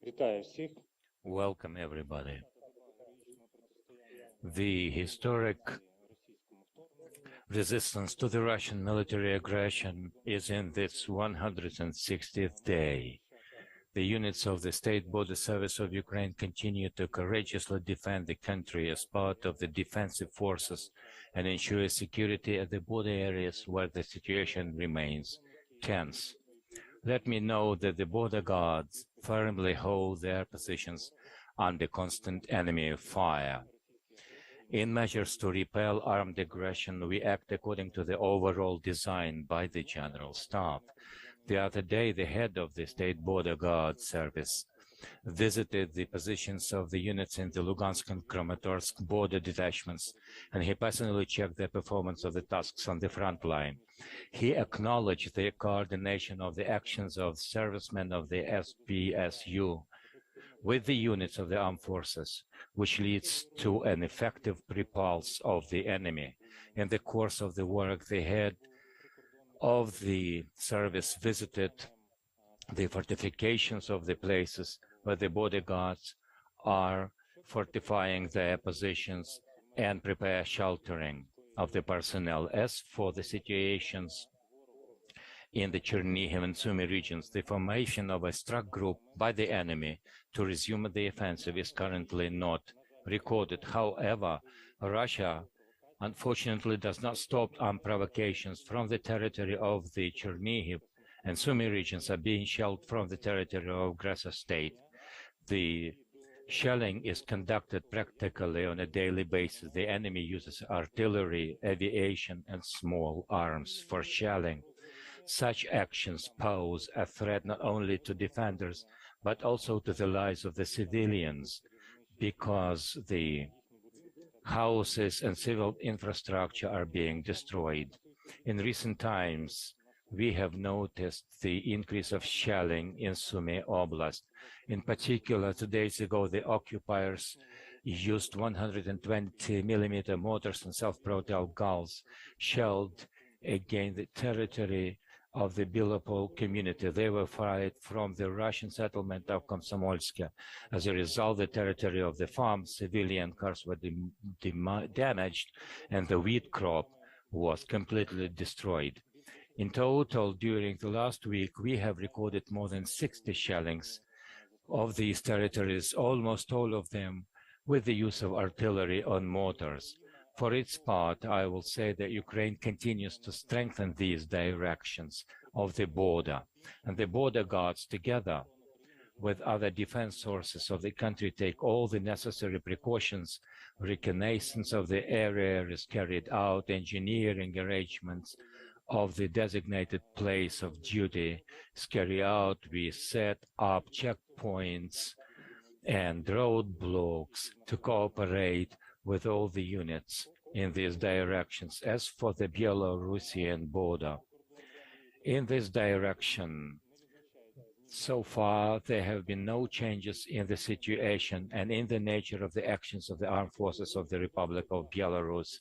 Вітаю всіх. Welcome, everybody. The historic resistance to the Russian military aggression is in this 160th day. The units of the State Border Service of Ukraine continue to courageously defend the country as part of the defensive forces and ensure security at the border areas where the situation remains tense. Let me know that the border guards firmly hold their positions under constant enemy fire. In measures to repel armed aggression, we act according to the overall design by the General Staff. The other day, the head of the State Border Guard Service visited the positions of the units in the Lugansk and Kramatorsk border detachments, and he personally checked the performance of the tasks on the front line. He acknowledged the coordination of the actions of servicemen of the SPSU with the units of the armed forces, which leads to an effective repulse of the enemy. In the course of the work, the head of the service visited the fortifications of the places where the border guards are fortifying their positions and prepare sheltering of the personnel. As for the situations in the Chernihiv and Sumy regions, the formation of a struck group by the enemy to resume the offensive is currently not recorded. However, Russia unfortunately does not stop armed provocations from the territory of the Chernihiv and Sumy regions are being shelled from the territory of aggressor state. The shelling is conducted practically on a daily basis. The enemy uses artillery, aviation, and small arms for shelling. Such actions pose a threat not only to defenders, but also to the lives of the civilians, because the houses and civil infrastructure are being destroyed. In recent times, we have noticed the increase of shelling in Sumy Oblast. In particular, 2 days ago, the occupiers used 120mm mortars and self-propelled guns shelled against the territory of the Bilopol community. They were fired from the Russian settlement of Komsomolsk. As a result, the territory of the farm, civilian cars were damaged, and the wheat crop was completely destroyed. In total, during the last week, we have recorded more than 60 shellings of these territories, almost all of them with the use of artillery on mortars. For its part, I will say that Ukraine continues to strengthen these directions of the border, and the border guards, together with other defense sources of the country, take all the necessary precautions. Reconnaissance of the area is carried out, engineering arrangements of the designated place of duty is carried out. We set up checkpoints and roadblocks to cooperate with all the units in these directions. As for the Belarusian border, in this direction, so far there have been no changes in the situation and in the nature of the actions of the armed forces of the Republic of Belarus.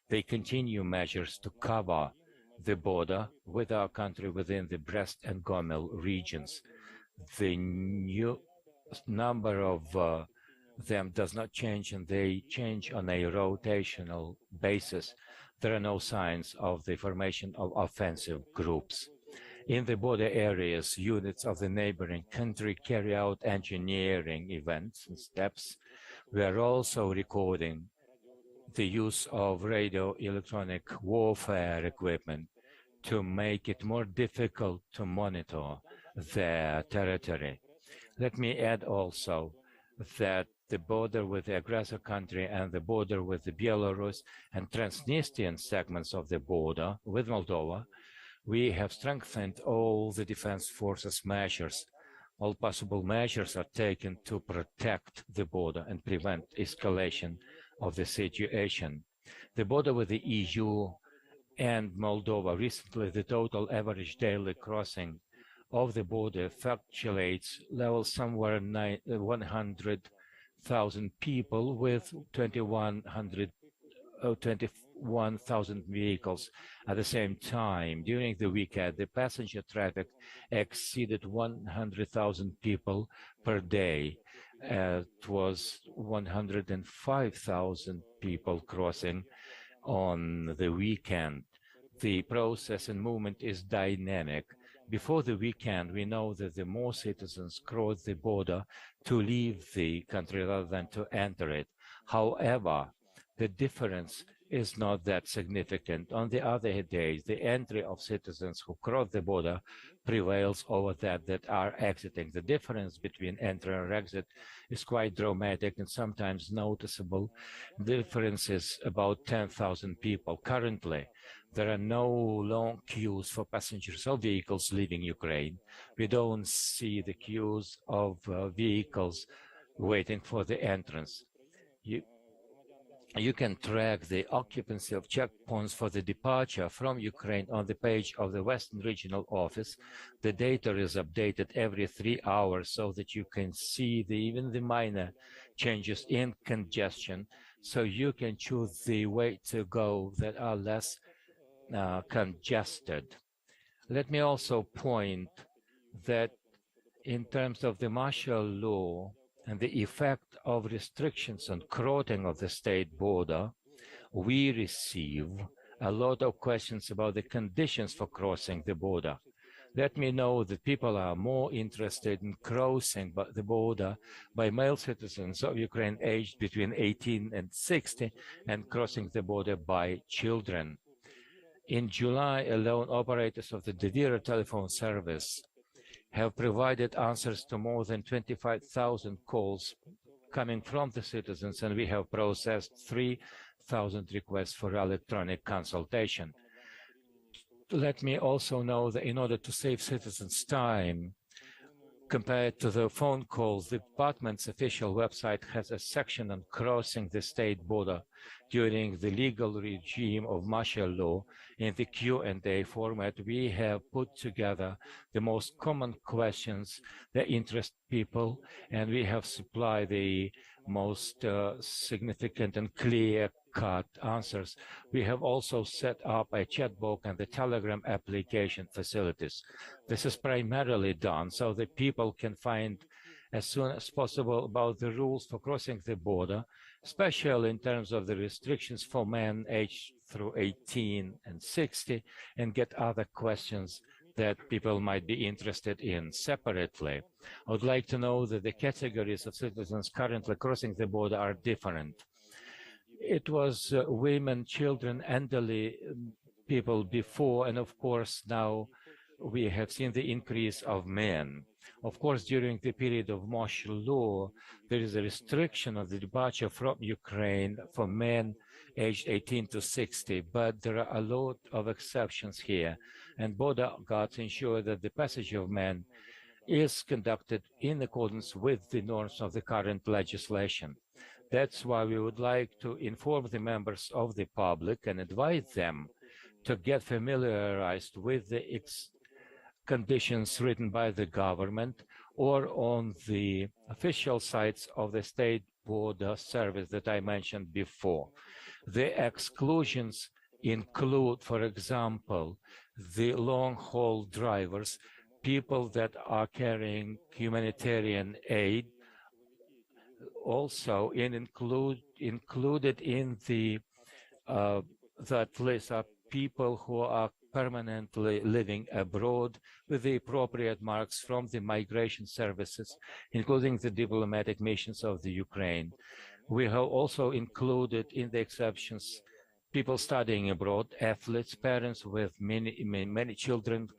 They continue measures to cover the border with our country within the Brest and Gomel regions. The new number of them does not change, and they change on a rotational basis. There are no signs of the formation of offensive groups. In the border areas, units of the neighboring country carry out engineering events and steps. We are also recording the use of radio-electronic warfare equipment to make it more difficult to monitor their territory. Let me add also that the border with the aggressor country and the border with the Belarus and Transnistrian segments of the border with Moldova, we have strengthened all the defense forces measures. All possible measures are taken to protect the border and prevent escalation of the situation. The border with the EU and Moldova, recently the total average daily crossing of the border fluctuates level somewhere 100,000 people with 21 1,000 vehicles at the same time. During the weekend, the passenger traffic exceeded 100,000 people per day. It was 105,000 people crossing on the weekend. The process and movement is dynamic. Before the weekend, we know that the more citizens cross the border to leave the country rather than to enter it. However, the difference is not that significant. On the other days, the entry of citizens who cross the border prevails over that are exiting. The difference between entry and exit is quite dramatic and sometimes noticeable. The difference is about 10,000 people. Currently, there are no long queues for passengers or vehicles leaving Ukraine. We don't see the queues of vehicles waiting for the entrance. You can track the occupancy of checkpoints for the departure from Ukraine on the page of the Western Regional Office. The data is updated every 3 hours so that you can see even the minor changes in congestion, so you can choose the way to go that are less congested. Let me also point that in terms of the martial law and the effect of restrictions on crossing of the state border, we receive a lot of questions about the conditions for crossing the border. Let me know that people are more interested in crossing the border by male citizens of Ukraine aged between 18 and 60 and crossing the border by children. In July alone, operators of the Devira telephone service have provided answers to more than 25,000 calls coming from the citizens, and we have processed 3,000 requests for electronic consultation. Let me also know that in order to save citizens time, compared to the phone calls, the department's official website has a section on crossing the state border during the legal regime of martial law. In the Q&A format, we have put together the most common questions that interest people, and we have supplied the most significant and clear-cut answers. We have also set up a chat box and the Telegram application facilities. This is primarily done so that people can find as soon as possible about the rules for crossing the border, especially in terms of the restrictions for men aged through 18 and 60, and get other questions that people might be interested in separately. I would like to know that the categories of citizens currently crossing the border are different. It was women, children, elderly people before, and of course now we have seen the increase of men. Of course, during the period of martial law, there is a restriction of the departure from Ukraine for men aged 18 to 60, but there are a lot of exceptions here, and border guards ensure that the passage of men is conducted in accordance with the norms of the current legislation. That's why we would like to inform the members of the public and advise them to get familiarized with the conditions written by the government or on the official sites of the State Border Service that I mentioned before. The exclusions include, for example, the long-haul drivers, people that are carrying humanitarian aid. Also, included in the that list are people who are permanently living abroad with the appropriate marks from the migration services, including the diplomatic missions of the Ukraine. We have also included in the exceptions people studying abroad, athletes, parents with many children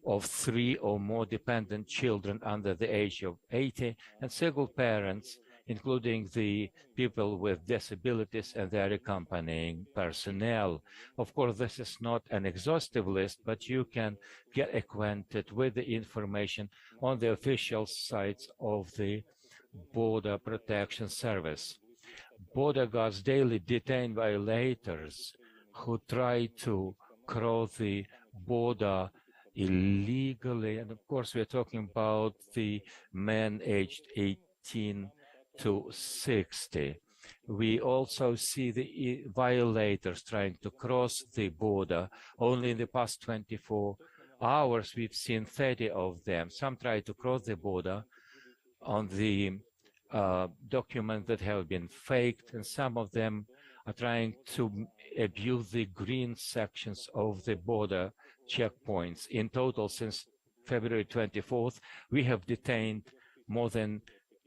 of 3 or more dependent children under the age of 80, and single parents, including the people with disabilities and their accompanying personnel. Of course, this is not an exhaustive list, but you can get acquainted with the information on the official sites of the Border Protection Service. Border guards daily detain violators who try to cross the border illegally. And of course, we're talking about the men aged 18 to 60. We also see the violators trying to cross the border. Only in the past 24 hours, we've seen 30 of them. Some try to cross the border on the documents that have been faked, and some of them are trying to abuse the green sections of the border checkpoints. In total, since February 24th, we have detained more than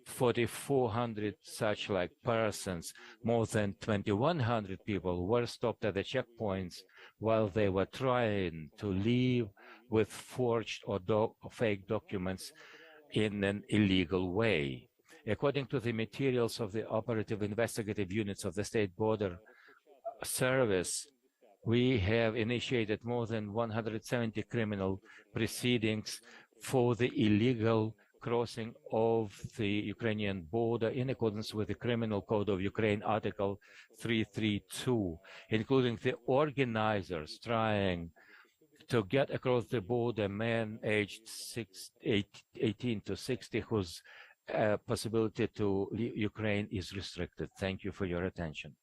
4,400 such like persons. More than 2,100 people were stopped at the checkpoints while they were trying to leave with forged or fake documents in an illegal way. According to the materials of the operative investigative units of the State Border Service, we have initiated more than 170 criminal proceedings for the illegal crossing of the Ukrainian border in accordance with the Criminal Code of Ukraine, Article 332, including the organizers trying to get across the border, men aged 18 to 60, whose possibility to leave Ukraine is restricted. Thank you for your attention.